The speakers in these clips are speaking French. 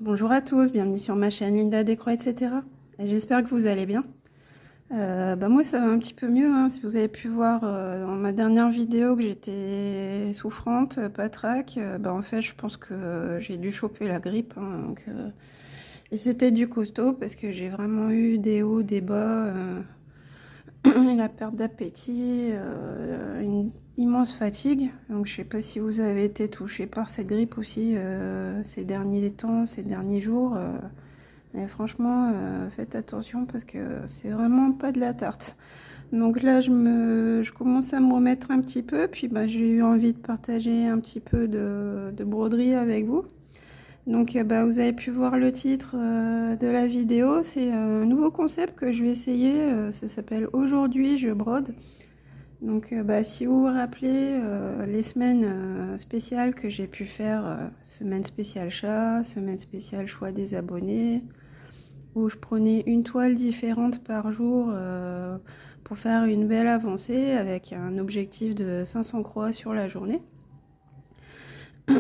Bonjour à tous, bienvenue sur ma chaîne Linda Décroix, etc. Et j'espère que vous allez bien. Moi ça va un petit peu mieux, hein. Si vous avez pu voir dans ma dernière vidéo que j'étais souffrante, patraque, en fait je pense que j'ai dû choper la grippe, hein, et c'était du costaud parce que j'ai vraiment eu des hauts, des bas, la perte d'appétit, une immense fatigue. Donc je sais pas si vous avez été touché par cette grippe aussi ces derniers temps, ces derniers jours. Et franchement, faites attention parce que c'est vraiment pas de la tarte. Donc là, je commence à me remettre un petit peu. Puis j'ai eu envie de partager un petit peu de broderie avec vous. Donc vous avez pu voir le titre de la vidéo. C'est un nouveau concept que je vais essayer. Ça s'appelle Aujourd'hui je brode. Donc si vous vous rappelez les semaines spéciales que j'ai pu faire, semaine spéciale chat, semaine spéciale choix des abonnés, où je prenais une toile différente par jour pour faire une belle avancée avec un objectif de 500 croix sur la journée.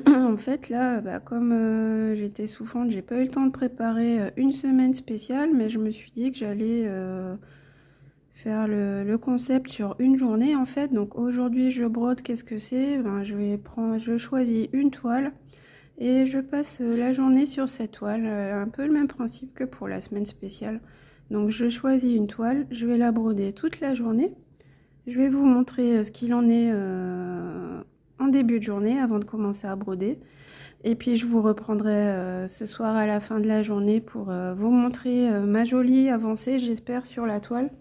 En fait là, comme j'étais souffrante, j'ai pas eu le temps de préparer une semaine spéciale, mais je me suis dit que j'allais faire le concept sur une journée en fait. Donc aujourd'hui je brode, qu'est-ce que c'est? Je choisis une toile et je passe la journée sur cette toile, un peu le même principe que pour la semaine spéciale. Donc je choisis une toile, je vais la broder toute la journée. Je vais vous montrer ce qu'il en est en début de journée avant de commencer à broder. Et puis je vous reprendrai ce soir à la fin de la journée pour vous montrer ma jolie avancée, j'espère, sur la toile.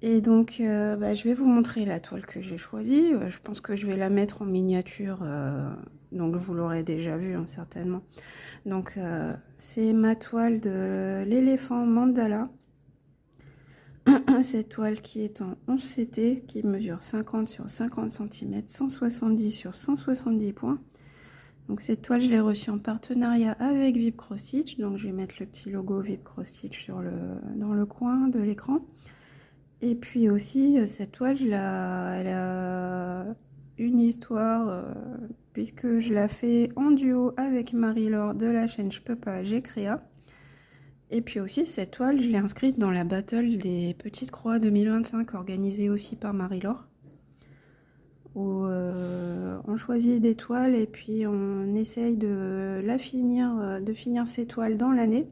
Et donc je vais vous montrer la toile que j'ai choisie. Je pense que je vais la mettre en miniature, donc vous l'aurez déjà vu, hein, certainement. Donc c'est ma toile de l'éléphant mandala. Cette toile qui est en 11 CT, qui mesure 50 sur 50 cm, 170 sur 170 points. Donc cette toile, je l'ai reçue en partenariat avec Vib Cross Stitch. Donc je vais mettre le petit logo Vib Cross Stitch dans le coin de l'écran. Et puis aussi, cette toile, elle a une histoire, puisque je la fais en duo avec Marie-Laure de la chaîne Je peux pas, j'ai créa. Et puis aussi, cette toile, je l'ai inscrite dans la battle des Petites Croix 2025, organisée aussi par Marie-Laure, où on choisit des toiles et puis on essaye de finir ces toiles dans l'année.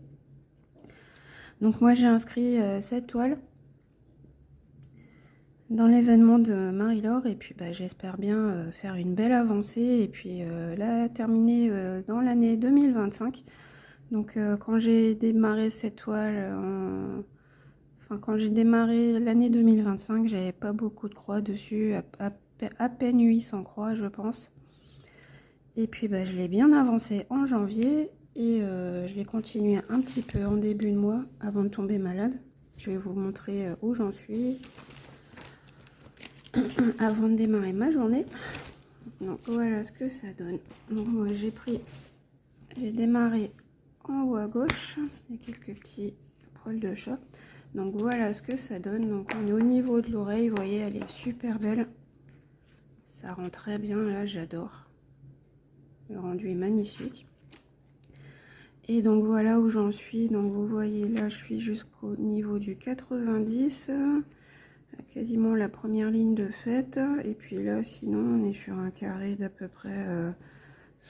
Donc moi, j'ai inscrit cette toile dans l'événement de Marie-Laure et puis j'espère bien faire une belle avancée et puis la terminer dans l'année 2025. Donc quand j'ai démarré cette toile, quand j'ai démarré l'année 2025, j'avais pas beaucoup de croix dessus, à peine 800 croix je pense. Et puis je l'ai bien avancé en janvier et je vais continuer un petit peu en début de mois avant de tomber malade. Je vais vous montrer où j'en suis avant de démarrer ma journée. Donc voilà ce que ça donne. Donc moi j'ai démarré en haut à gauche, il y a quelques petits poils de chat. Donc voilà ce que ça donne. Donc on est au niveau de l'oreille, vous voyez, elle est super belle, ça rend très bien là, j'adore, le rendu est magnifique. Et donc voilà où j'en suis. Donc vous voyez là, je suis jusqu'au niveau du 90, quasiment la première ligne de faite. Et puis là sinon on est sur un carré d'à peu près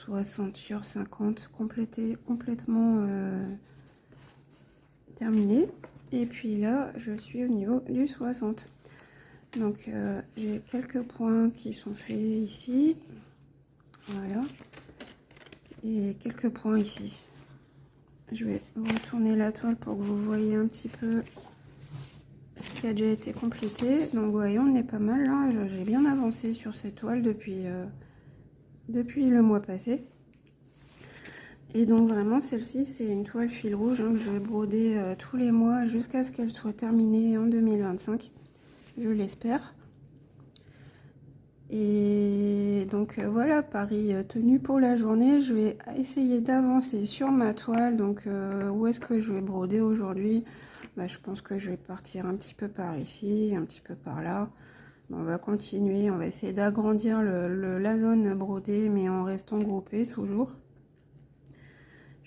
60 sur 50 complètement terminé. Et puis là je suis au niveau du 60. Donc j'ai quelques points qui sont faits ici, voilà, et quelques points ici. Je vais retourner la toile pour que vous voyez un petit peu ce qui a déjà été complété. Donc voyons, on est pas mal là. J'ai bien avancé sur cette toile depuis le mois passé. Et donc vraiment celle-ci c'est une toile fil rouge, hein, que je vais broder tous les mois jusqu'à ce qu'elle soit terminée en 2025, je l'espère. Et donc voilà, pari tenu pour la journée. Je vais essayer d'avancer sur ma toile. Donc où est-ce que je vais broder aujourd'hui? Je pense que je vais partir un petit peu par ici, un petit peu par là. On va continuer, on va essayer d'agrandir la zone brodée, mais en restant groupé toujours.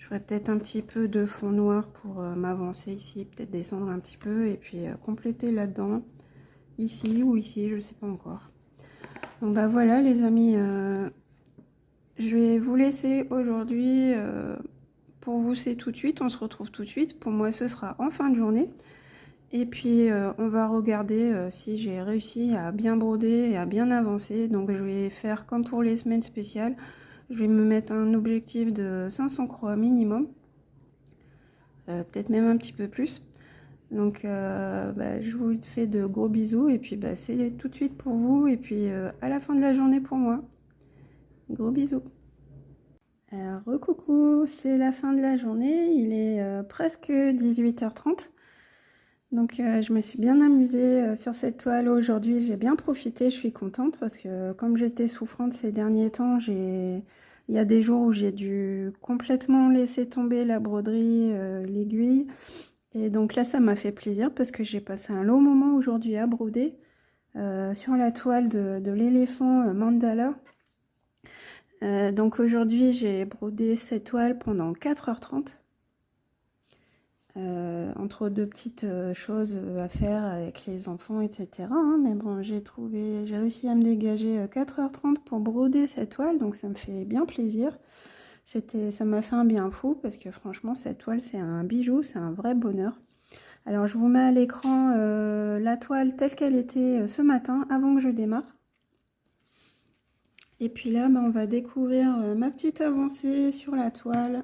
ferai peut-être un petit peu de fond noir pour m'avancer ici, peut-être descendre un petit peu et puis compléter là-dedans, ici ou ici, je ne sais pas encore. Donc bah voilà les amis, je vais vous laisser aujourd'hui. Pour vous c'est tout de suite, on se retrouve tout de suite. Pour moi ce sera en fin de journée. Et puis on va regarder si j'ai réussi à bien broder et à bien avancer. Donc je vais faire comme pour les semaines spéciales. Je vais me mettre un objectif de 500 croix minimum. Peut-être même un petit peu plus. Donc je vous fais de gros bisous. Et puis c'est tout de suite pour vous. Et puis à la fin de la journée pour moi. Gros bisous. Recoucou, c'est la fin de la journée. Il est presque 18h30. Donc je me suis bien amusée sur cette toile aujourd'hui, j'ai bien profité, je suis contente parce que comme j'étais souffrante ces derniers temps, il y a des jours où j'ai dû complètement laisser tomber la broderie, l'aiguille. Et donc là ça m'a fait plaisir parce que j'ai passé un long moment aujourd'hui à broder sur la toile de l'éléphant mandala. Donc aujourd'hui j'ai brodé cette toile pendant 4h30. Entre deux petites choses à faire avec les enfants, etc. Hein, mais bon, j'ai réussi à me dégager 4h30 pour broder cette toile, donc ça me fait bien plaisir. Ça m'a fait un bien fou parce que franchement, cette toile, c'est un bijou, c'est un vrai bonheur. Alors, je vous mets à l'écran la toile telle qu'elle était ce matin, avant que je démarre. Et puis là, on va découvrir ma petite avancée sur la toile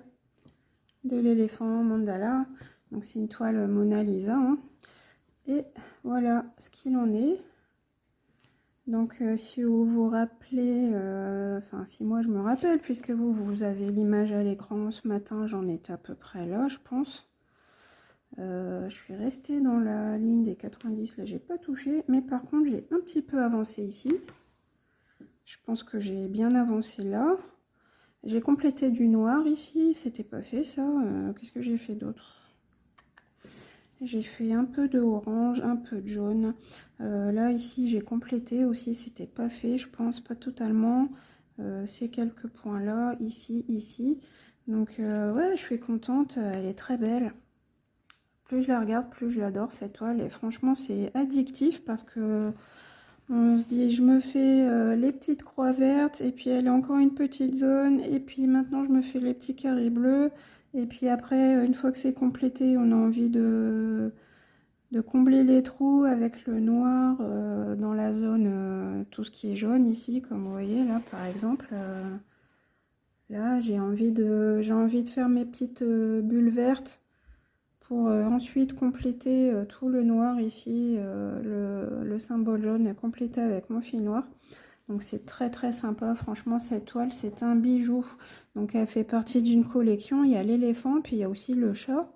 de l'éléphant mandala. Donc c'est une toile Mona Lisa, hein. Et voilà ce qu'il en est. Donc si vous vous rappelez, enfin si moi je me rappelle, puisque vous avez l'image à l'écran ce matin, j'en étais à peu près là, je pense. Je suis restée dans la ligne des 90, là j'ai pas touché, mais par contre j'ai un petit peu avancé ici. Je pense que j'ai bien avancé là. J'ai complété du noir ici, c'était pas fait ça. Qu'est-ce que j'ai fait d'autre? J'ai fait un peu de orange, un peu de jaune. Là, ici, j'ai complété aussi. C'était pas fait, je pense, pas totalement. Ces quelques points-là, ici, ici. Donc, ouais, je suis contente. Elle est très belle. Plus je la regarde, plus je l'adore, cette toile. Et franchement, c'est addictif parce que on se dit, je me fais les petites croix vertes. Et puis, elle a encore une petite zone. Et puis, maintenant, je me fais les petits carrés bleus. Et puis après, une fois que c'est complété, on a envie de combler les trous avec le noir dans la zone, tout ce qui est jaune ici, comme vous voyez là par exemple. Là, j'ai envie de faire mes petites bulles vertes pour ensuite compléter tout le noir ici, le symbole jaune est complété avec mon fil noir. Donc c'est très très sympa, franchement cette toile c'est un bijou. Donc elle fait partie d'une collection, il y a l'éléphant puis il y a aussi le chat.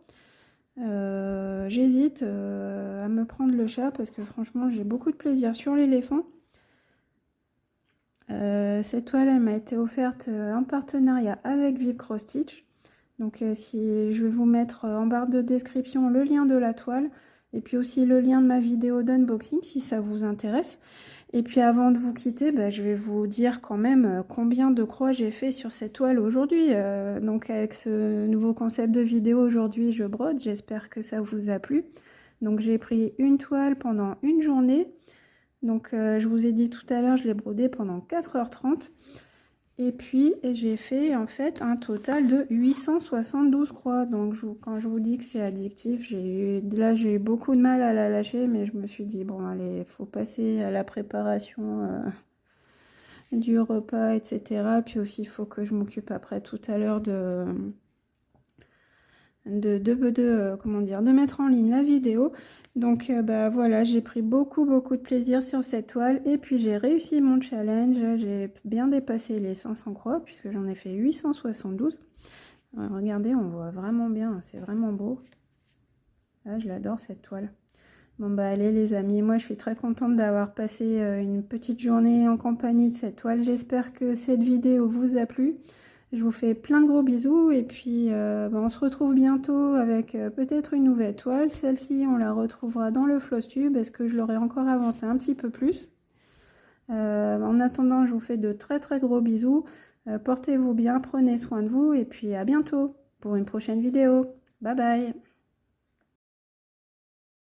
J'hésite à me prendre le chat parce que franchement j'ai beaucoup de plaisir sur l'éléphant. Cette toile elle m'a été offerte en partenariat avec Vib Cross Stitch. Donc si je vais vous mettre en barre de description le lien de la toile et puis aussi le lien de ma vidéo d'unboxing si ça vous intéresse. Et puis avant de vous quitter, je vais vous dire quand même combien de croix j'ai fait sur cette toile aujourd'hui. Donc avec ce nouveau concept de vidéo aujourd'hui, je brode. J'espère que ça vous a plu. Donc j'ai pris une toile pendant une journée. Donc je vous ai dit tout à l'heure, je l'ai brodée pendant 4h30. Et puis j'ai fait en fait un total de 872 croix. Donc quand je vous dis que c'est addictif, j'ai eu beaucoup de mal à la lâcher, mais je me suis dit bon allez, faut passer à la préparation du repas, etc. Puis aussi il faut que je m'occupe après tout à l'heure comment dire, de mettre en ligne la vidéo. Donc voilà, j'ai pris beaucoup de plaisir sur cette toile et puis j'ai réussi mon challenge. J'ai bien dépassé les 500 croix puisque j'en ai fait 872. Regardez, on voit vraiment bien, c'est vraiment beau. Là, je l'adore cette toile. Bon allez les amis, moi je suis très contente d'avoir passé une petite journée en compagnie de cette toile. J'espère que cette vidéo vous a plu. Je vous fais plein de gros bisous et puis on se retrouve bientôt avec peut-être une nouvelle toile. Celle-ci, on la retrouvera dans le floss tube. Est-ce que je l'aurai encore avancé un petit peu plus? En attendant, je vous fais de très gros bisous. Portez-vous bien, prenez soin de vous et puis à bientôt. pour une prochaine vidéo. Bye bye!